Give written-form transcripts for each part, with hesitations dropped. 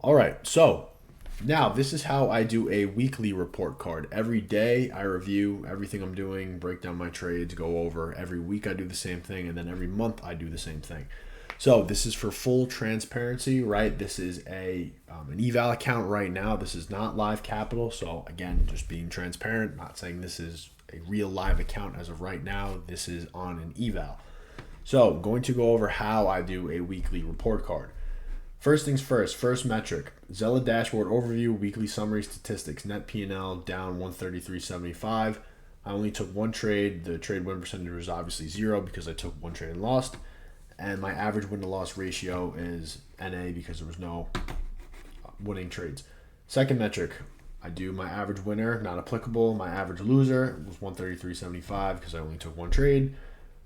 All right, so now this is how I do a weekly report card. Every day I review everything I'm doing, break down my trades, go over. Every week I do the same thing, and then every month I do the same thing. So this is for full transparency, right? This is an eval account right now. This is not live capital. So again, just being transparent, not saying this is a real live account as of right now. This is on an eval. So I'm going to go over how I do a weekly report card. First things first, first metric, Zella dashboard overview, weekly summary statistics, net P&L down 133.75. I only took one trade. The trade win percentage was obviously zero because I took one trade and lost. And my average win to loss ratio is NA because there was no winning trades. Second metric, I do my average winner, not applicable. My average loser was 133.75 because I only took one trade.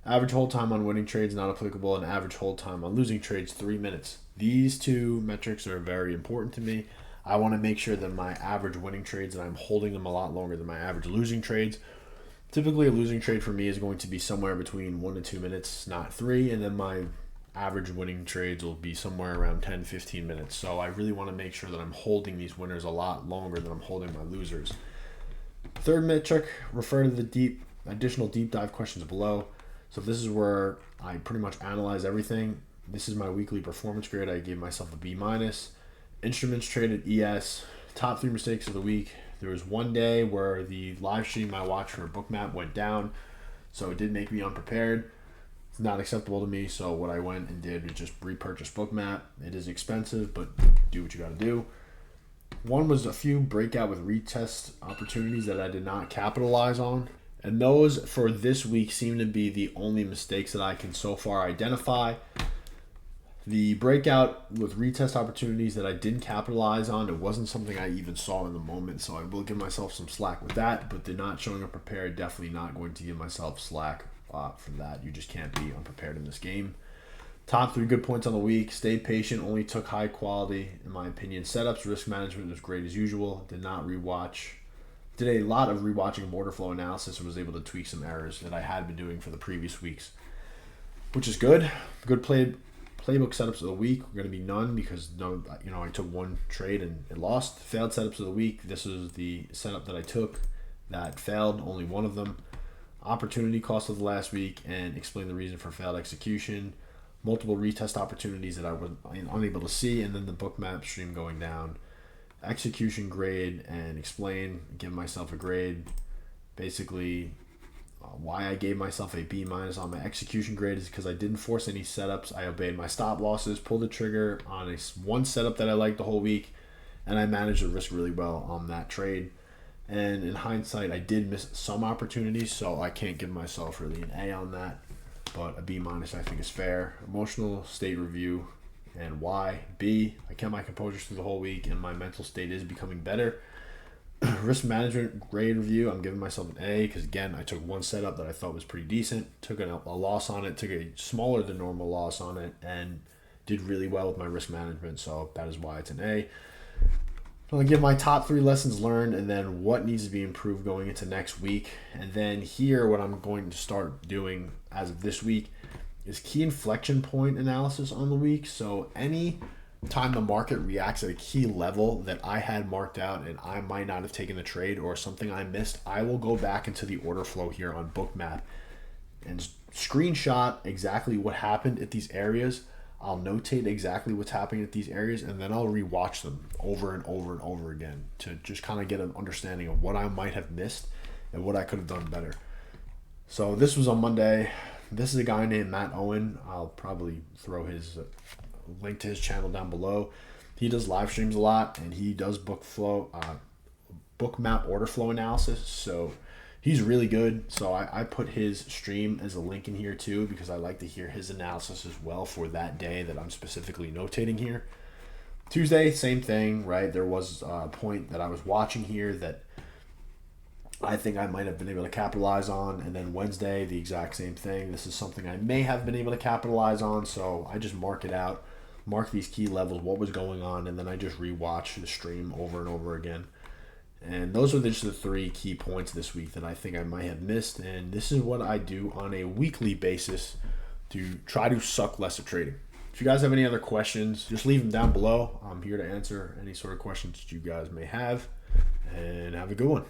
Average hold time on winning trades, not applicable, and average hold time on losing trades, 3 minutes. These two metrics are very important to me. I want to make sure that my average winning trades, that I'm holding them a lot longer than my average losing trades. Typically, a losing trade for me is going to be somewhere between 1 to 2 minutes, not 3, and then my average winning trades will be somewhere around 10, 15 minutes. So I really want to make sure that I'm holding these winners a lot longer than I'm holding my losers. Third metric, refer to the additional deep dive questions below. So this is where I pretty much analyze everything. This is my weekly performance grade. I gave myself a B minus. Instruments traded ES. Top 3 mistakes of the week. There was one day where the live stream I watched for Bookmap went down, so it did make me unprepared. It's not acceptable to me, so what I went and did was just repurchase Bookmap. It is expensive, but do what you got to do. One was a few breakout with retest opportunities that I did not capitalize on. And those for this week seem to be the only mistakes that I can so far identify. The breakout with retest opportunities that I didn't capitalize on, it wasn't something I even saw in the moment, so I will give myself some slack with that, but the not showing up prepared, definitely not going to give myself slack for that. You just can't be unprepared in this game. Top 3 good points on the week. Stay patient, only took high quality, in my opinion, setups. Risk management was great as usual. Did not rewatch. Did a lot of rewatching of order flow analysis and was able to tweak some errors that I had been doing for the previous weeks, which is good. Good playbook setups of the week. We're going to be none because I took one trade and it lost. Failed setups of the week. This is the setup that I took that failed. Only one of them. Opportunity cost of the last week and explain the reason for failed execution. Multiple retest opportunities that I was unable to see, and then the Bookmap stream going down. Execution grade and explain, give myself a grade. Basically, why I gave myself a B minus on my execution grade is because I didn't force any setups. I obeyed my stop losses, pulled the trigger on one setup that I liked the whole week, and I managed the risk really well on that trade. And in hindsight, I did miss some opportunities, so I can't give myself really an A on that, but a B minus I think is fair. Emotional state review. And why? B, I kept my composure through the whole week and my mental state is becoming better. Risk management grade review, I'm giving myself an A because, again, I took one setup that I thought was pretty decent, took a loss on it, took a smaller than normal loss on it, and did really well with my risk management, so that is why it's an A. I'm going to give my top 3 lessons learned and then what needs to be improved going into next week. And then here, what I'm going to start doing as of this week is key inflection point analysis on the week. So any time the market reacts at a key level that I had marked out and I might not have taken the trade or something I missed, I will go back into the order flow here on Bookmap and screenshot exactly what happened at these areas. I'll notate exactly what's happening at these areas, and then I'll rewatch them over and over and over again to just kind of get an understanding of what I might have missed and what I could have done better. So this was on Monday. This is a guy named Matt Owen. I'll probably throw his link to his channel down below. He does live streams a lot, and he does Bookmap order flow analysis. So he's really good. So I put his stream as a link in here too because I like to hear his analysis as well for that day that I'm specifically notating here. Tuesday, same thing, right? There was a point that I was watching here that I think I might have been able to capitalize on. And then Wednesday, the exact same thing. This is something I may have been able to capitalize on. So I just mark it out, mark these key levels, what was going on, and then I just rewatch the stream over and over again. And those are just the 3 key points this week that I think I might have missed. And this is what I do on a weekly basis to try to suck less at trading. If you guys have any other questions, just leave them down below. I'm here to answer any sort of questions that you guys may have. And have a good one.